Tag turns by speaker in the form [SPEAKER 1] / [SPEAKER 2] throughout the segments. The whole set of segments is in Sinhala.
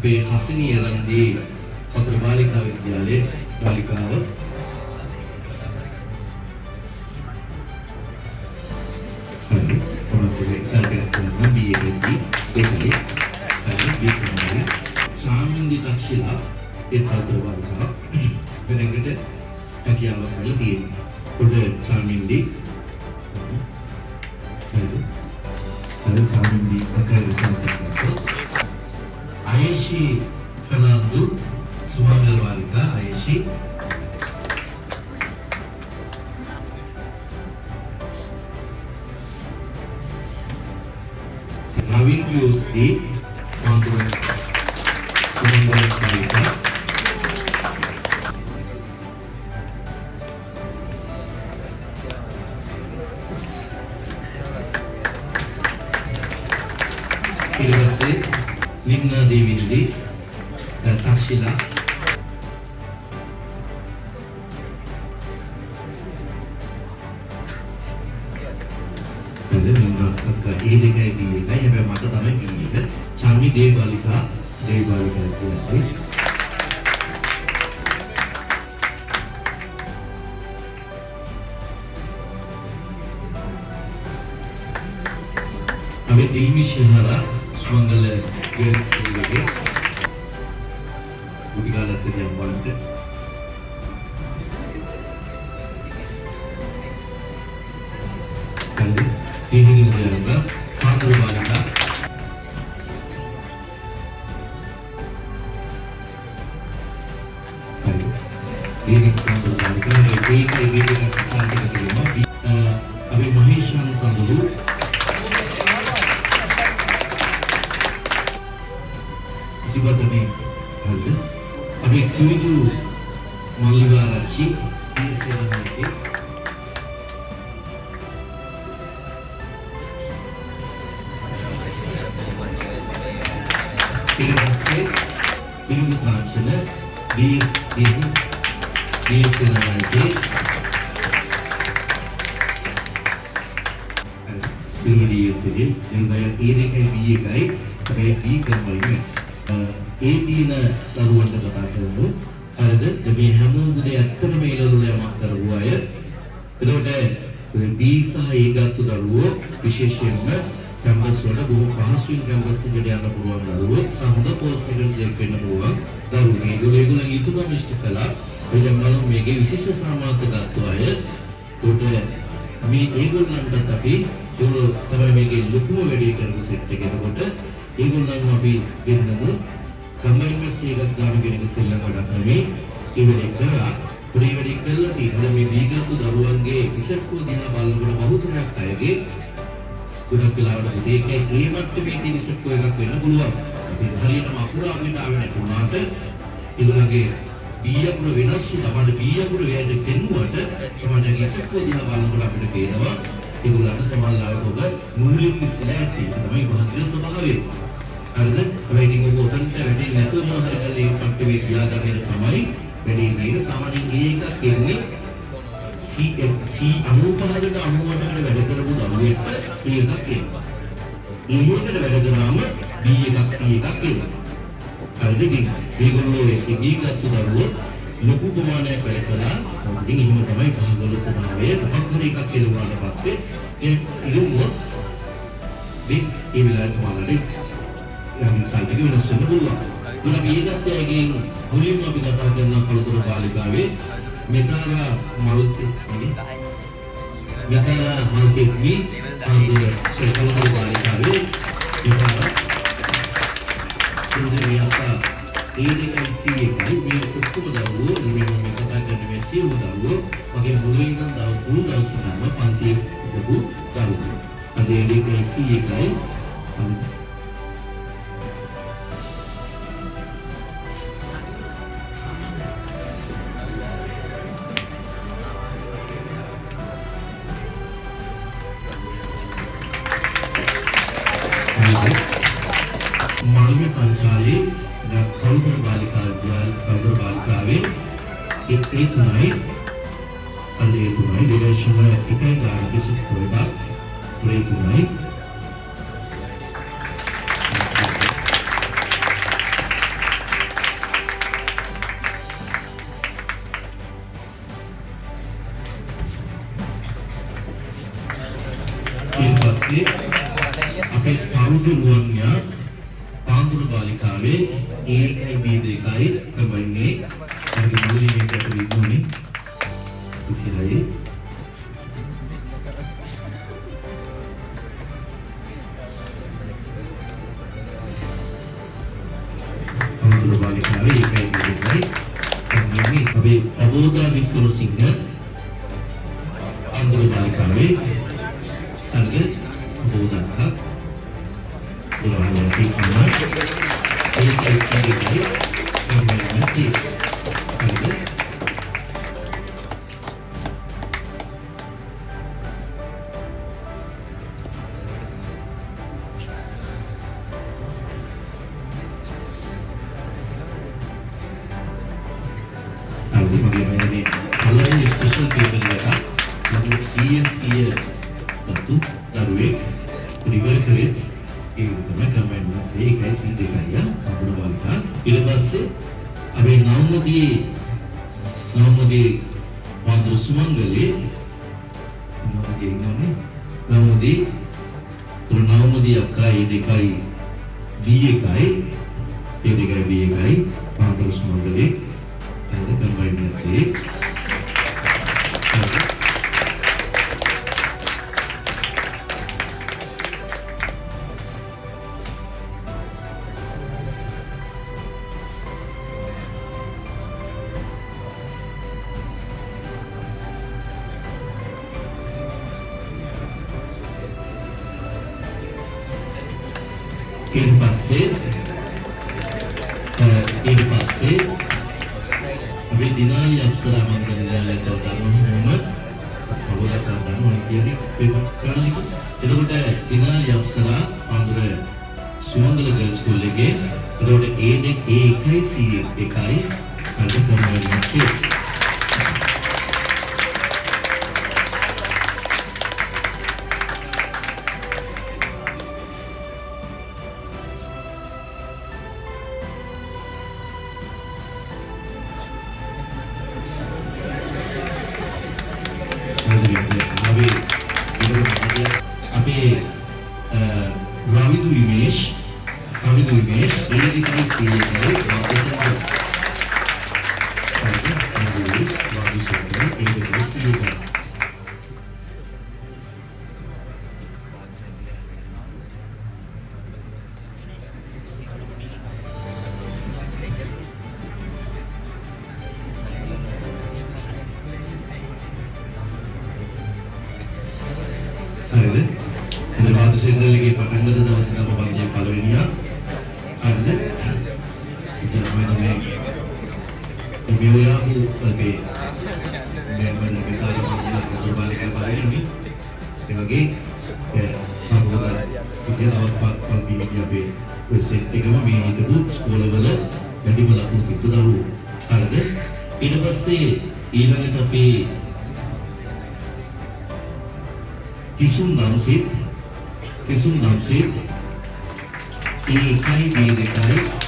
[SPEAKER 1] අපේ හසිනිය රන්දී කතර බාලිකා විද්‍යාලයේ බාලිකාව සාමින්දි දක්ෂිලා ඒ කතර බාලිකාව වෙනකට හැකියාවක් වල තියෙනවා. පොඩ සාමින්දි සාමින්දි Aishi Fernando Sumangal Balika Aishi Navin Yusdi Sumangal Balika Kirvase Linna Devindi Takshila Linna ඒ දෙකයි B එකයි හැබැයි මට තමයි B එක චාමි දේවාලිකා කියන්නේ අපි දිල්මි ශහරා Sumangal Girls School lagi, bukan alat yang bantu. Kali ini dia adalah Father Balika. Kali ini Father Balika. Ini kita sangat terima. Abi Mahishan Sandhu. Sifatnya ada. Abi kuidu malibarachi ini sebenarnya. Ini bukan saja ini sebenarnya. Ini dia sendiri yang banyak ini kayak biaya kayak B kembali. ඒ දින දරුවන්ට කතා කරමු. හරිද? මේ හැමෝම දෙයක් ඇත්තම මේ ලොලුලයක් කරපු අය. එතකොට B සහ A ගත්ත දරුවෝ විශේෂයෙන්ම කැම්පස් වල බොහෝ පහසුවෙන් කැම්පස් එකට යන්න පුළුවන් දරුවෝ සමහර කෝස් එකකට සිලෙක්ට් වෙන්න පුළුවන් දරුවෝ. මේගොල්ලෝ යුතුයකම් ඉෂ්ට කළා. එතකොට මම මේකේ විශේෂ සාමාර්ථ ගත්ත අය. එතකොට මේ ඒගොල්ලන්ට අපි තමයි මේකේ ලොකුම වැඩේ කරපු සෙට් එක. එතකොට ඒගොල්ලන්ව අපි දෙන්නමු කම්බයින් මෙස් එකක් ගන්න කෙනෙක් සෙල්ලම් වැඩක් නෙමෙයි. ඒ වෙලේ කරා පොඩි වැඩි කරලා තියෙනවා. මේ දීගත්තු දරුවන්ගේ ඉසක්කෝ දිහා බලනකොට බහුතරයක් අයගේ ගොඩක් වෙලාවට ඒකේ ඒ මට්ටමේ තියෙන ඉසක්කෝ එකක් වෙන්න පුළුවන්. අපි හරියටම අකුරාවෙන් ආවෙ නැතුණාට ඒගොල්ලන්ගේ බීයකුර වෙනස් තමයි බීයකුර වේද දෙන්නුවට සමාජයේ ඉසක්කෝ දිහා බලනකොට අපිට පේනවා ඒගොල්ලන්ට සමාජලාවට ඔබ මුලින්ම ඉස්සලා ඇති තමයි භාග්‍ය ස්වභාවය. හරිද? වෙඩින් ඔබ උතන්ට වැඩි නැතුව මොනවද කරලා ඒ පට්ටේ ගියාගෙන තමයි වැඩි කියන සාමාන්‍යයෙන් ඒකක් කියන්නේ C 95කට 98කට වැඩ කරපු දරුවෙක්ට ඒකක් එනවා. ඒකට වැඩ කරාම B එකක් C එකක් එනවා. හරිද? ඉතින් මේගොල්ලෝ ඒකීගත්තු දරුවෝ ලොකු ප්‍රමාණයක් වැඩ කළා. ඉතින් එහෙම තමයි භාගවල ස්වභාවය. මොකක් හරි එකක් කෙරුවාට පස්සේ ඒ ඉලුමෝ මේ ඒ විලාස වලදී යම් සාහිත්‍ය වෙනස් වෙන්න පුළුවන්. උනා මේකත් ඇගෙන් මුලින්ම අපි කතා කරන කලතුරු බාලිකාවේ මෙතන මල්ති මේ ආන්දර සෙකලතුරු බාලිකාවේ ඒ දෙකයි C එකයි මේ ඔක්කොම දරුවෝ මේ කතා කරන මේ සියලු දරුවෝ වගේ මුලින් ඉඳන් දවස් ගානක් පන්තියේ ඉඳපු දරුවෝ. අද ඒ දෙකයි C එකයි मालवी पंचाली कलुतर बालिकावे एक तुनाई विदेशों में इकाई गाड़ी की सिर्फ होगा तुनाई බාලිකාවේ A1යි B2යි කම්බයින්නේ අරගෙන මුලින්ම එකට ඉන්නෝනේ 26 අමුතුරු බාලිකාවේ A1යි B2යි කම්බයින්නේ අපේ අවෝදා වික්‍රමසිංහ අමුතුරු බාලිකාවේ අරගෙන අවෝදා Orang-orang yang sama, ini masih ada. Nanti bagaimana ni? Kalau ini special paper lagi, lalu CNC tentu taruh river kredit. ඒ තමයි කමෙන්ට් එකේ 1යි C2යි අඳුර වලිකා ඊට පස්සේ අපි නවමදී වඳුරු සුමංගලේ මොකද ඉන්නෝනේ නවමදී අක්කයි දෙකයි B1යි B1යි වඳුරු සුමංගලේ අද කමෙන්ට් එකේ ඊට පස්සේ අපි දිනාලි අප්සරා මංගල විද්‍යාලයට ගන්න අවුල කරගන්න ඕන කියන්නේ පේපර් කරන්නේ. එතකොට දිනාලි අප්සරා අඳුර සුමංගල ගර්ල්ස් ස්කූල් එකේ එතකොට A1යි C1යි අද තමයි සෙන්දල්ලගේ පටන් ගන්න දවසේ නම් පන්තියේ පළවෙනියා හරිද ඉතින් මම මේ විදියාපු අපේ මෙන්න විතරක් බාලිකා පළවෙනි ඒ වගේ අපෝදා විද්‍යාවත් පන්තියේ අපි ඔය සෙට් එකම මේ හිටපු ස්කෝලවල වැඩිම ලකුණු තිබ්බ දරුවෝ හරිද ඊට පස්සේ ඊළඟට අපි කිසුම් නම්සිත් A1යි B2යි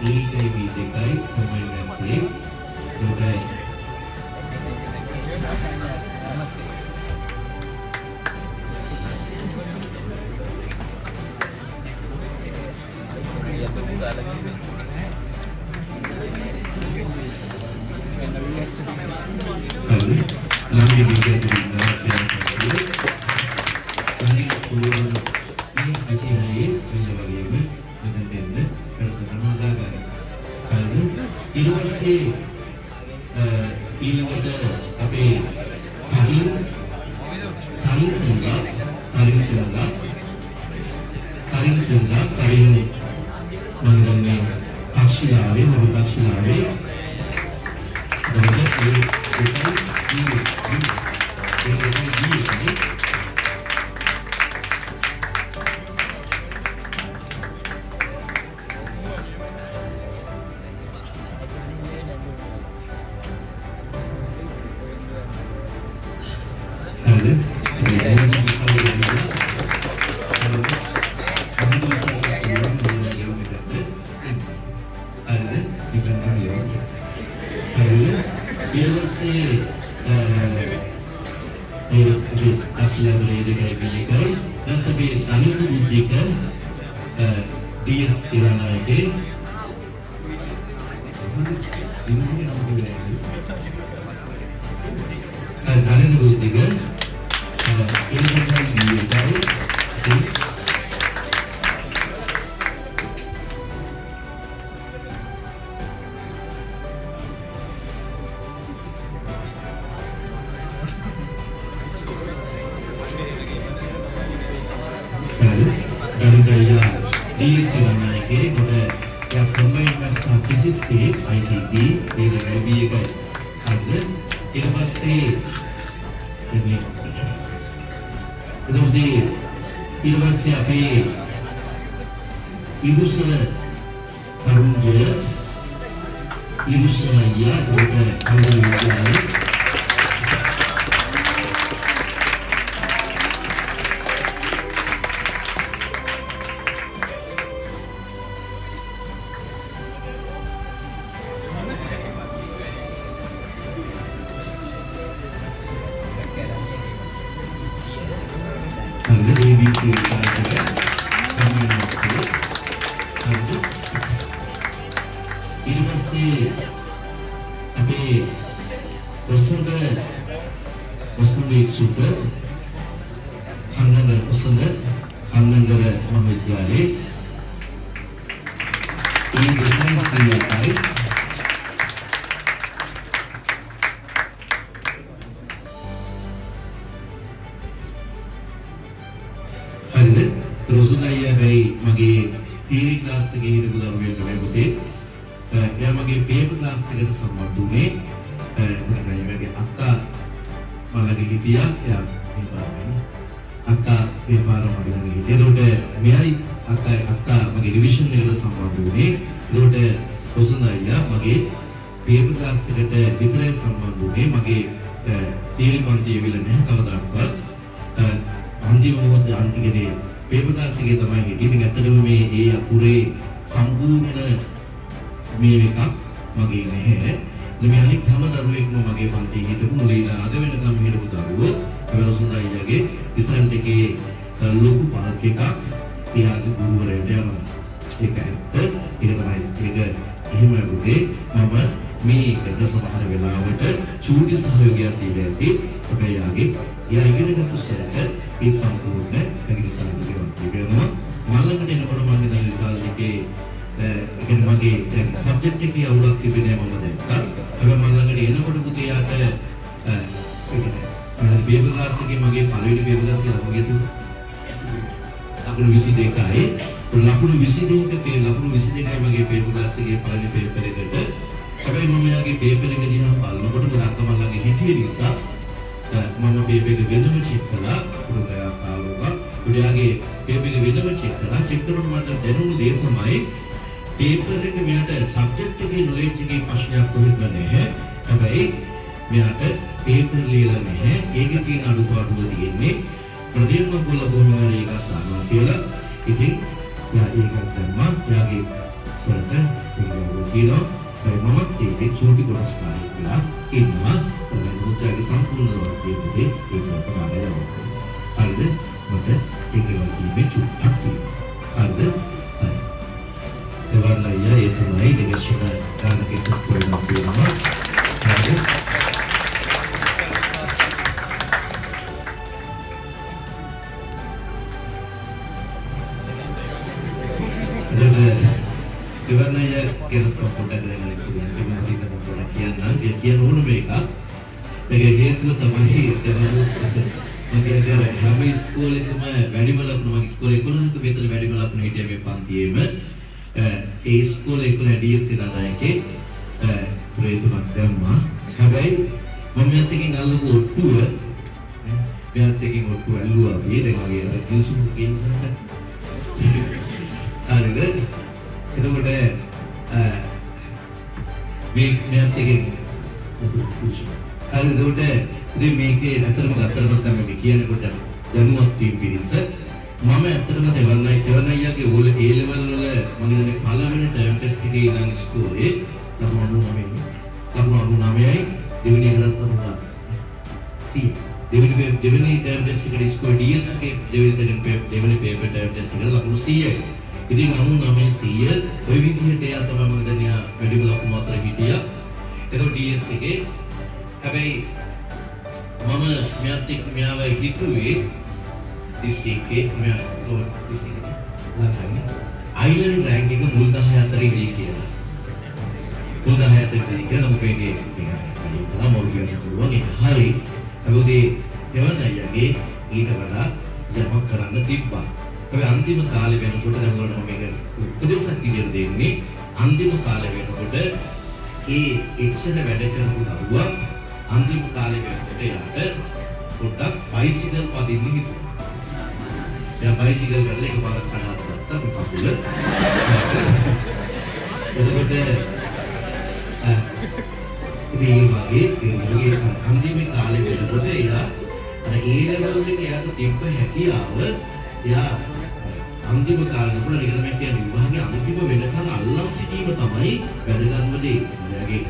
[SPEAKER 1] ඒකයි B දෙකයි තමයි නැස්සේ උඩයි සරට කියනවා මමත් ඒකේ චූටි කොටස් කාර්යයක් වෙලා ඉන්නවා සමහරවිට සම්පූර්ණ වර්ගයේදී ඒ සම්පූර්ණය යනවා හරිද මට ඒකේ වගේ චුට්ටක් තියෙනවා හරිද එවර්ණය ඒ තමයි නිගෂණ ගන්න කෙසක් වෙනවා කියනවා හරිද Kewarna ya kira pokoknya dengan itu yang kita pokoknya kian kian unu mereka mereka itu tamai terus mungkin ada kami sekolah itu mah badi malam nama sekolah itu lah kebetulan badi malam pun itu yang panti sekolah itu lah dia sih nada ke terus itu macam mah kabai mami thinking alu otu biar thinking otu alu abi dengan dia Yusuf mungkin sana ada එතකොට මේකත් එකෙන් හරි එතකොට ඉතින් මේකේ ඇත්තටම ගත්තට පස්සේ මම කියනකොට දැනුවත් වීම පිරිස මම ඇත්තටම දෙවන්නයියාගේ ඕල A level වල මම ඉන්නේ පළවෙනි ටර්ම් ටෙස්ට් එකේ ඉඳන් ඉස්කෝලේ ලබන 99යි දෙවෙනි එකකට තමයි C දෙවෙනි ටර්ම් ටෙස්ට් එකේ ඉස්කෝලේ DS එකේ දෙවෙනි පේපර් ටර්ම් ටෙස්ට් එකේ ලබන C ඉතින් 99 ඔය විදිහට එයා තමයි මම දැන් එයා වැඩිම ලකුණු අතර හිටියා. ඒතකොට DS එකේ හැබැයි මම මෙයාත් එක්ක මෙයාව හිතුවේ ඩිස්ට්‍රික්ට් එකේ මෙයා ඩිස්ට්‍රික්ට් එකේ අයිලන්ඩ් රෑන්ක් එක මුල් 10 අතර ඉදී කියලා. මුල් 10 අතර ඉදී කියලා මොකද මේකේ තමයි මොකද කියන්න පුළුවන්. හරි. හැබැයි දෙවන්න අයියාගේ ඊට වඩා යමක් කරන්න තිබ්බා. හැබැයි අන්තිම කාලේ වෙනකොට දැන් වලට මම මේක උපදේශයක් විදියට දෙන්නේ අන්තිම කාලේ වෙනකොට ඒ එක්ෂණ වැඩ කරපු දරුවා අන්තිම කාලේ වෙනකොට යාට පොඩ්ඩක් බයිසිකල් පදින්න හිතුවා. එයා බයිසිකල් වල එකපාරක් කඩාවත් ගත්තා කකුල. එතකොට මේ වගේ අන්තිම කාලේ වෙනකොට එයා අර ඒ ලෙවල් එකේ යාට තිබ්බ හැකියාව එයා අන්තිම කාලේ වල නිකන් මම කියන්නේ විභාගයේ අන්තිම වෙනකන් අල්ලන් සිටීම තමයි වැදගත්ම දේ. එයාගේ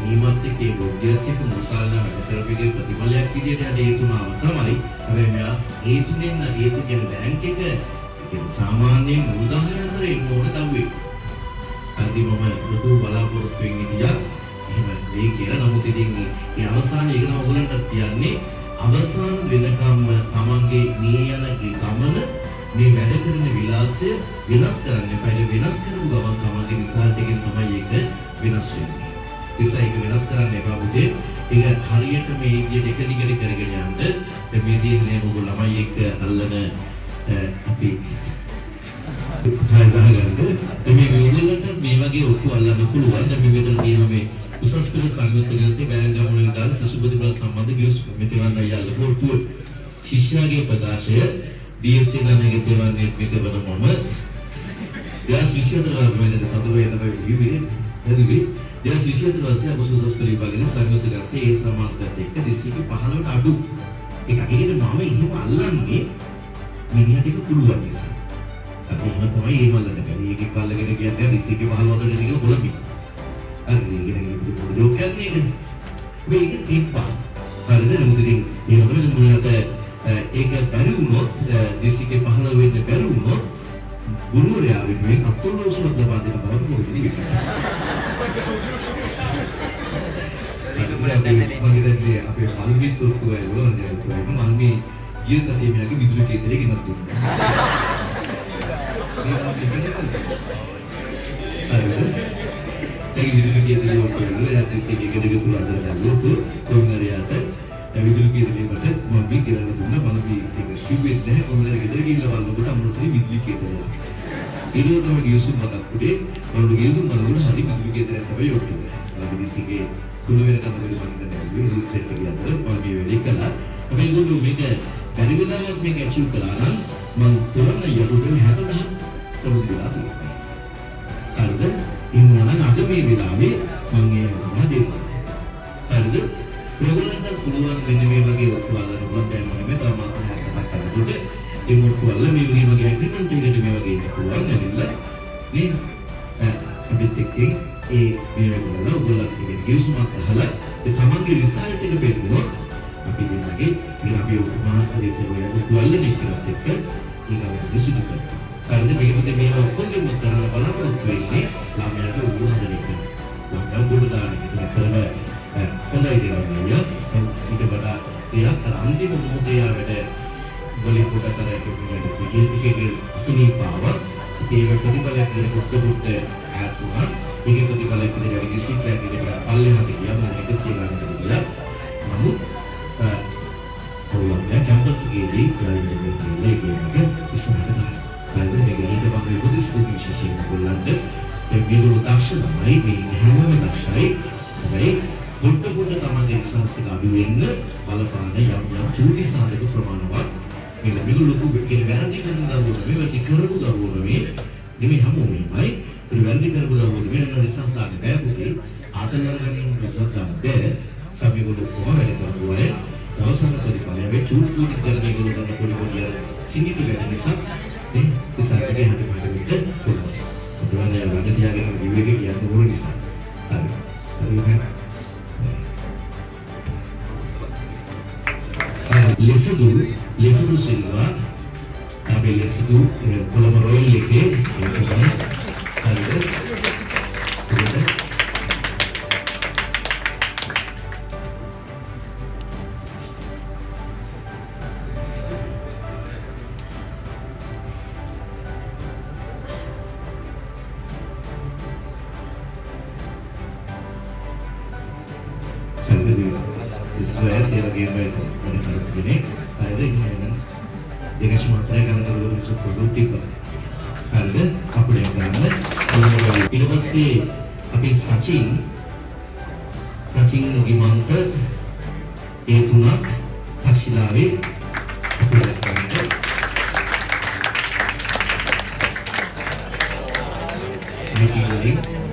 [SPEAKER 1] නියමත් එක්ක බොද්ධියත් එක්ක මුල් කාලේ වැඩ කරපිටේ ප්‍රතිඵලයක් විදියට යන ඒ තුනම තමයි. හැබැයි මෙයා ඒ තුනෙන් ඒ තුනේ රෑන්ක් එක කියන්නේ සාමාන්‍යයෙන් මුල් 10 අතර එන්න ඕන දව්වේ. අන්තිමම ලොකු බලාපොරොත්තු වෙන්නේ ගියා. එහෙම වෙයි කියලා. නමුත් ඉතින් මේ අවසානයේ ඒක නම් ඔයගලන්ට කියන්නේ අවසාන වෙනකම්ම තමන්ගේ මේ යන ගමන මේ වැඩ කරන විලාසය වෙනස් කරන්න එපා. ඒක වෙනස් කරපු ගමන් තමන්ගේ රිසල්ට් එකෙන් තමයි ඒක වෙනස් වෙන්නේ. ඒක වෙනස් කරන්න එපා පුතේ. ඒක හරියට මේ විදිහට එක දිගට කරගෙන යන්න දැන් මේ දිනේ මොකද ළමයි එක්ක අල්ලන අපි හයිදාගන්න මේ විදිහට මේ වගේ ඔට්ටු අල්ලන්න පුළුවන්. දැන් මේ විදිහට තියෙන මේ උසස් පෙළ සංයුක්ත ග්‍රන්ථයේ බෑග්ගමුණේ දාලා සසුබුදි බල සම්බන්ධ ගියස් මෙතන අයල්ල පොට්ටු ශිෂ්‍යයාගේ ප්‍රකාශය DSC ගණනයේ තේවන්නේ මේක බලමම යා ශිෂ්‍යයන්ට වේදන සතුවේ තමයි විවිධ එදිවි යා ශිෂ්‍යයන්ට වාසිය උසස් පෙළ විභාගයේ සංයුක්ත ග්‍රන්ථයේ ඒ සමාන්තරත් එක්ක දිස්ත්‍රික්ක 15ට අඩු ඒක අගේද මම එහෙම අල්ලන්නේ මිනිහට ඒක පුළුවන් නිසා අපි එහෙම තමයි ඒ මල්ලන්න බැරි ඒකේ පල්ලගෙන කියන්නේ දිස්ත්‍රික්ක 15ට ටික කොළඹ අන්නේ ඉගෙන ගන්න නේද මේක තිබ්බා හරිද නමුත් ඉතින් මේ මොකද මුලට ඒක බැරි වුණොත් දිස්ත්‍රික්කේ 15 වෙන්න බැරි වුණොත් ගුරුවරයා වෙනුවෙන් අත්අඩංගුවට ලබා දෙන බව මොකද කියන්නේ අපේ මල්මි තුර්කු වල මල්මි ගිය සතියේ මෙයාගේ විදුලි කේන්දරේ ගෙනත් දුන්නා ඒ විදුලි කේන්දරේ වල දිස්ත්‍රික්කයේ ගෙදර තුල අදලා ලොකු කොංගරියට විදුලි කේන්දරේ මට මම ගෙනල්ලා දුන්නා මම මේක ස්කිව්වෙත් නැහැ කොහොමද ගෙදර ගිහිල්ලා බලනකොට අමුණසරි විදුලි කේන්දරය ඒක තමයි ගියසුම් මතක් උනේ මම ගියසුම් බලනකොට හරි විදුලි කේන්දරයක් තමයි ඔක්කොම අපි දිස්ත්‍රික්කයේ සුළු වෙන කම වල මම දැන් සෙට් එක යනවා මම මේ වෙලේ කළා අපි දුන්නු මේක බැරි වෙලාවක් මේක ඇචීව් කළා නම් මම තොරණ යටුඩේ 60000 තොරණ දෙලා තියෙනවා හරිද ඉන්නවා අද මේ වෙලාවේ මම ඒ මොනවද දෙන්නේ හරිද ඔයගොල්ලන්ට පුළුවන් මෙන්න මේ වගේ ඔක්කොල්ලන් පුළුවන් දැන් මම මේ තව මාස 6ක් කරනකොට ඒ මොකක්ද මේ වගේ ඇග්‍රීමන්ට් එකකට මේ වගේ පුළුවන් ඇවිල්ලා නේද අහලා ඉතින් ගිවිසුමක් අහලා ඒ තමන්ගේ රිසල්ට් එක පෙන්නනවා අපි දෙන්නගේ ඉතින් අපි උපමාන ප්‍රදේශයේ ඔය දුවල්ලනේ කියනත් එක්ක ඊගොල්ලෝ විසිතු කරනවා. හරිද? මේකෙත් මේ ඔක්කොගෙම කරන්න බලාපොරොත්තු වෙන්නේ ළමයාට උගුරු හදන එක. ළමයා උගුරු දාන එක. ඒක කරන හොඳයි කියලා ඊට වඩා ටිකක් අන්තිම මොහොතේ ආවද වලින් පොඩ කරලා එකේ සිනීපාව ඒක ප්‍රතිඵලයක් දෙන කොට ආතුනා ඒක ප්‍රතිඵලයක් දෙන ඩිසිප්ලින් එකේ පල්ලෙහාට ගියා මම 100 ගණනකට ගියා. නමුත් ඔයගොල්ලෝ කැම්පස් එකේදී ගායනා ඉස්සරහට ගන්න. මේක ඊට පස්සේ පොඩි විශේෂයෙන් ගොල්ලන්ට මේගොල්ලෝ දක්ෂයි මේ හැමෝම දක්ෂයි. හැබැයි පොඩ තමන්ගේ ඉස්සරහට අඩු වෙන්න බලපාන යම් චූටි සාධක ප්‍රමාණවත් මේගොල්ලෝ කියන වැරදි කරන දරුවෝ මේ වැරදි කරපු දරුවෝ නෙමෙයි හැමෝමයි. ඒ වැරදි කරපු දරුවෝ වෙන රිසර්ච් ලාගෙන බෑ පුතේ. ආතල්වලින් රිසර්ච් ලාගෙන බෑ. සමීගොල්ලෝ කොහොම වැඩ කරන්නේ? දවසක පරිපාලනය වේ චූටි කරන මේගොල්ලෝ කරන පොඩි සිංහිත වැඩ නිසා මේ ඉස්සරහට හදපිට පුළුවන්. පුතේ වගේ තියාගෙන විවේක කියන්න ඕන නිසා. හරි. Lesudu Silva tapi Lesudu Colombo Royal League yang kemarin ada Israel dia lagi main pada begini, ada ini dengan Sumatera kan ada beberapa produktif, ada apa yang mana? Inovasi tapi Sachin Nugimanta, Etunak, Haksilawi, apa yang mana? Mickey Willing.